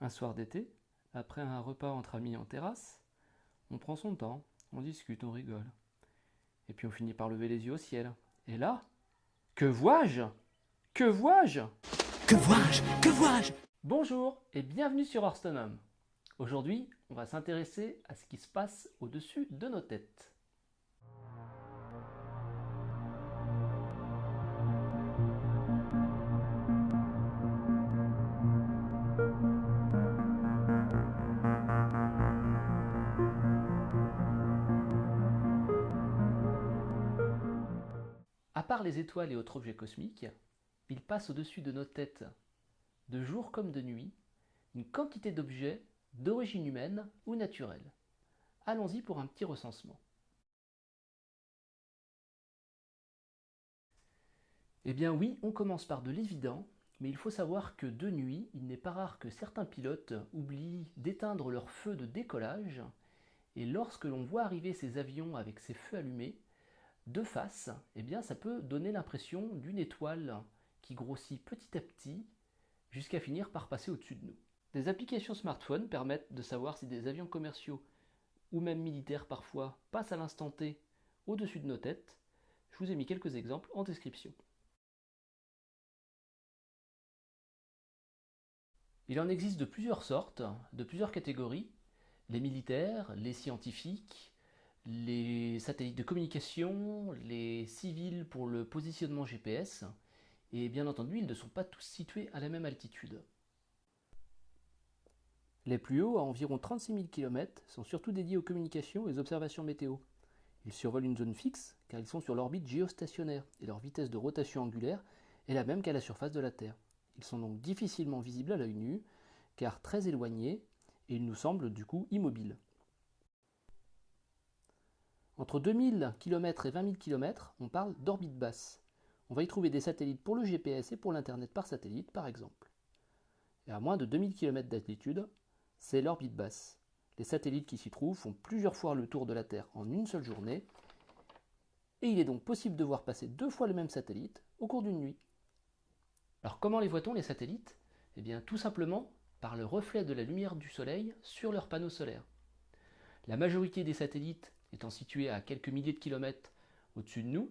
Un soir d'été, après un repas entre amis en terrasse, on prend son temps, on discute, on rigole. Et puis on finit par lever les yeux au ciel. Et là, que vois-je? Que vois-je? Que vois-je? Que vois-je? Bonjour et bienvenue sur Hearthstone. Aujourd'hui, on va s'intéresser à ce qui se passe au-dessus de nos têtes. À part les étoiles et autres objets cosmiques, il passe au-dessus de nos têtes, de jour comme de nuit, une quantité d'objets d'origine humaine ou naturelle. Allons-y pour un petit recensement. Eh bien oui, on commence par de l'évident, mais il faut savoir que de nuit, il n'est pas rare que certains pilotes oublient d'éteindre leur feu de décollage, et lorsque l'on voit arriver ces avions avec ces feux allumés, de face, eh bien ça peut donner l'impression d'une étoile qui grossit petit à petit jusqu'à finir par passer au-dessus de nous. Des applications smartphone permettent de savoir si des avions commerciaux ou même militaires parfois passent à l'instant T au-dessus de nos têtes. Je vous ai mis quelques exemples en description. Il en existe de plusieurs sortes, de plusieurs catégories. Les militaires, les scientifiques, les satellites de communication, les civils pour le positionnement GPS, et bien entendu, ils ne sont pas tous situés à la même altitude. Les plus hauts, à environ 36 000 km, sont surtout dédiés aux communications et aux observations météo. Ils survolent une zone fixe car ils sont sur l'orbite géostationnaire et leur vitesse de rotation angulaire est la même qu'à la surface de la Terre. Ils sont donc difficilement visibles à l'œil nu car très éloignés et ils nous semblent du coup immobiles. Entre 2000 km et 20 000 km, on parle d'orbite basse. On va y trouver des satellites pour le GPS et pour l'Internet par satellite par exemple. Et à moins de 2000 km d'altitude, c'est l'orbite basse. Les satellites qui s'y trouvent font plusieurs fois le tour de la Terre en une seule journée, et il est donc possible de voir passer 2 fois le même satellite au cours d'une nuit. Alors comment les voit-on les satellites? Eh bien tout simplement par le reflet de la lumière du Soleil sur leurs panneaux solaires. La majorité des satellites étant situés à quelques milliers de kilomètres au-dessus de nous,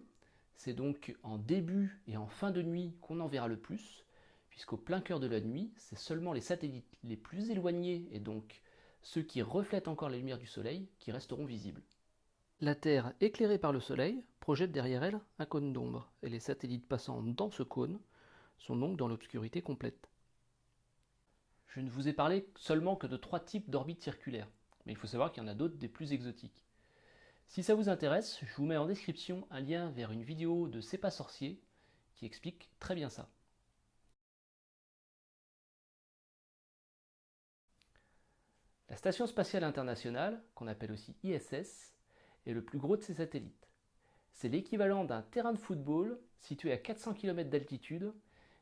c'est donc en début et en fin de nuit qu'on en verra le plus, puisqu'au plein cœur de la nuit, c'est seulement les satellites les plus éloignés et donc ceux qui reflètent encore la lumière du Soleil qui resteront visibles. La Terre, éclairée par le Soleil, projette derrière elle un cône d'ombre, et les satellites passant dans ce cône sont donc dans l'obscurité complète. Je ne vous ai parlé seulement que de 3 types d'orbites circulaires, mais il faut savoir qu'il y en a d'autres des plus exotiques. Si ça vous intéresse, je vous mets en description un lien vers une vidéo de C'est pas sorcier qui explique très bien ça. La Station spatiale internationale, qu'on appelle aussi ISS, est le plus gros de ces satellites. C'est l'équivalent d'un terrain de football situé à 400 km d'altitude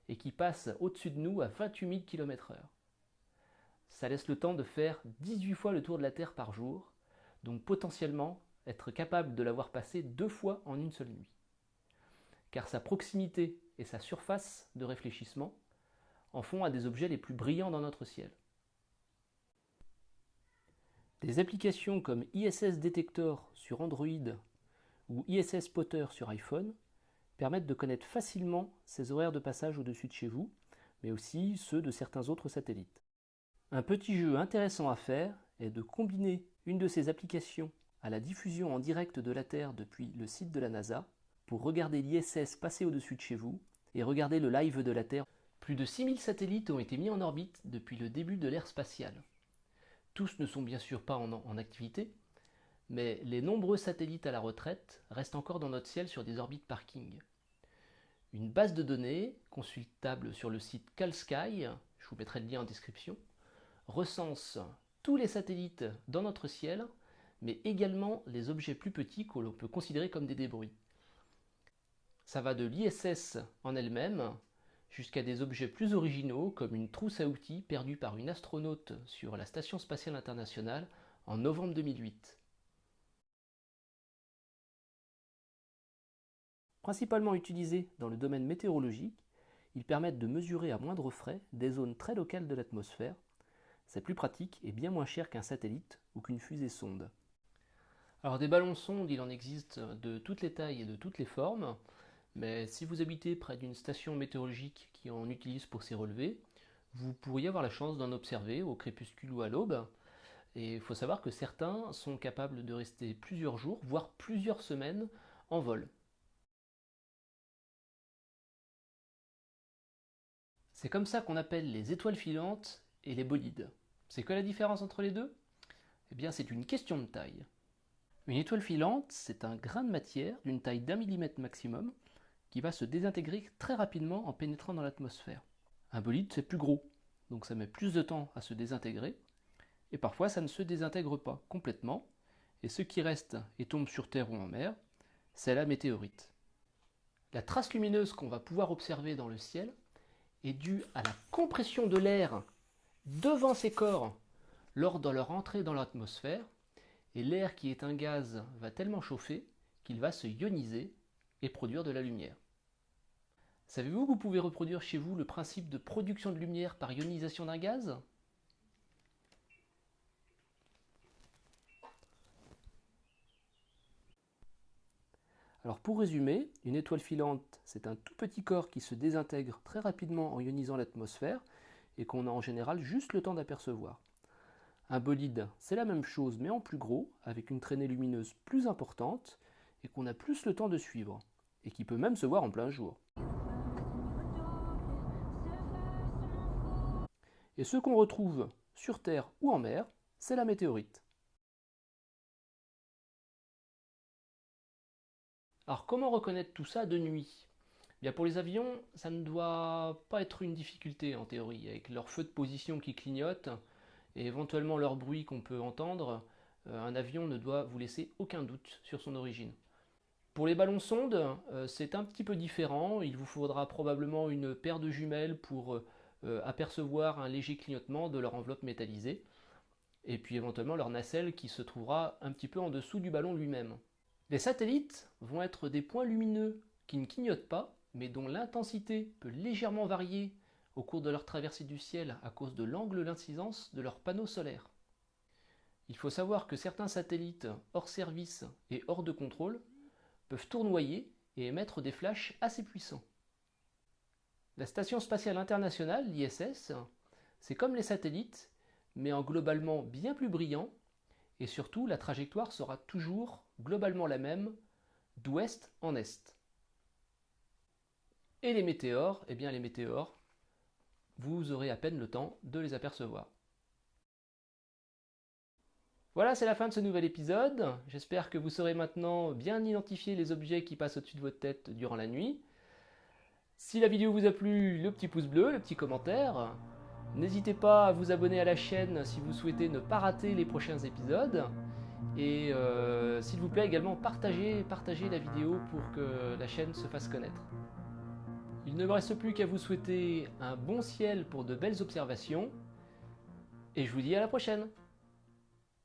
et qui passe au-dessus de nous à 28 000 km/h. Ça laisse le temps de faire 18 fois le tour de la Terre par jour, donc potentiellement être capable de l'avoir passé 2 fois en une seule nuit. Car sa proximité et sa surface de réfléchissement en font un des objets les plus brillants dans notre ciel. Des applications comme ISS Detector sur Android ou ISS Spotter sur iPhone permettent de connaître facilement ces horaires de passage au-dessus de chez vous, mais aussi ceux de certains autres satellites. Un petit jeu intéressant à faire est de combiner une de ces applications à la diffusion en direct de la Terre depuis le site de la NASA pour regarder l'ISS passer au-dessus de chez vous et regarder le live de la Terre. Plus de 6000 satellites ont été mis en orbite depuis le début de l'ère spatiale. Tous ne sont bien sûr pas en activité, mais les nombreux satellites à la retraite restent encore dans notre ciel sur des orbites parking. Une base de données, consultable sur le site CalSky, je vous mettrai le lien en description, recense tous les satellites dans notre ciel, mais également les objets plus petits que l'on peut considérer comme des débris. Ça va de l'ISS en elle-même jusqu'à des objets plus originaux comme une trousse à outils perdue par une astronaute sur la Station spatiale internationale en novembre 2008. Principalement utilisés dans le domaine météorologique, ils permettent de mesurer à moindre frais des zones très locales de l'atmosphère. c'est plus pratique et bien moins cher qu'un satellite ou qu'une fusée sonde. Alors des ballons sondes, il en existe de toutes les tailles et de toutes les formes, mais si vous habitez près d'une station météorologique qui en utilise pour ses relevés, vous pourriez avoir la chance d'en observer au crépuscule ou à l'aube. Et il faut savoir que certains sont capables de rester plusieurs jours, voire plusieurs semaines en vol. C'est comme ça qu'on appelle les étoiles filantes et les bolides. C'est quoi la différence entre les deux? Eh bien, c'est une question de taille. Une étoile filante, c'est un grain de matière d'une taille d'1 millimètre maximum qui va se désintégrer très rapidement en pénétrant dans l'atmosphère. Un bolide, c'est plus gros, donc ça met plus de temps à se désintégrer, et parfois ça ne se désintègre pas complètement, et ce qui reste et tombe sur Terre ou en mer, c'est la météorite. La trace lumineuse qu'on va pouvoir observer dans le ciel est due à la compression de l'air devant ces corps lors de leur entrée dans l'atmosphère, et l'air qui est un gaz va tellement chauffer qu'il va se ioniser et produire de la lumière. Savez-vous que vous pouvez reproduire chez vous le principe de production de lumière par ionisation d'un gaz? Alors pour résumer, une étoile filante, c'est un tout petit corps qui se désintègre très rapidement en ionisant l'atmosphère et qu'on a en général juste le temps d'apercevoir. Un bolide, c'est la même chose mais en plus gros, avec une traînée lumineuse plus importante et qu'on a plus le temps de suivre, et qui peut même se voir en plein jour. Et ce qu'on retrouve sur Terre ou en mer, c'est la météorite. Alors comment reconnaître tout ça de nuit? Bien, pour les avions, ça ne doit pas être une difficulté en théorie, avec leur feu de position qui clignote et éventuellement leur bruit qu'on peut entendre, un avion ne doit vous laisser aucun doute sur son origine. Pour les ballons sondes, c'est un petit peu différent, il vous faudra probablement une paire de jumelles pour apercevoir un léger clignotement de leur enveloppe métallisée, et puis éventuellement leur nacelle qui se trouvera un petit peu en dessous du ballon lui-même. Les satellites vont être des points lumineux qui ne clignotent pas, mais dont l'intensité peut légèrement varier au cours de leur traversée du ciel à cause de l'angle d'incidence de leurs panneaux solaires. Il faut savoir que certains satellites hors service et hors de contrôle peuvent tournoyer et émettre des flashs assez puissants. La Station spatiale internationale, l'ISS, c'est comme les satellites, mais en globalement bien plus brillant, et surtout la trajectoire sera toujours globalement la même, d'ouest en est. Et les météores, eh bien les météores, vous aurez à peine le temps de les apercevoir. Voilà, c'est la fin de ce nouvel épisode. J'espère que vous saurez maintenant bien identifier les objets qui passent au-dessus de votre tête durant la nuit. Si la vidéo vous a plu, le petit pouce bleu, le petit commentaire. N'hésitez pas à vous abonner à la chaîne si vous souhaitez ne pas rater les prochains épisodes. Et s'il vous plaît également, partagez la vidéo pour que la chaîne se fasse connaître. Il ne me reste plus qu'à vous souhaiter un bon ciel pour de belles observations. Et je vous dis à la prochaine!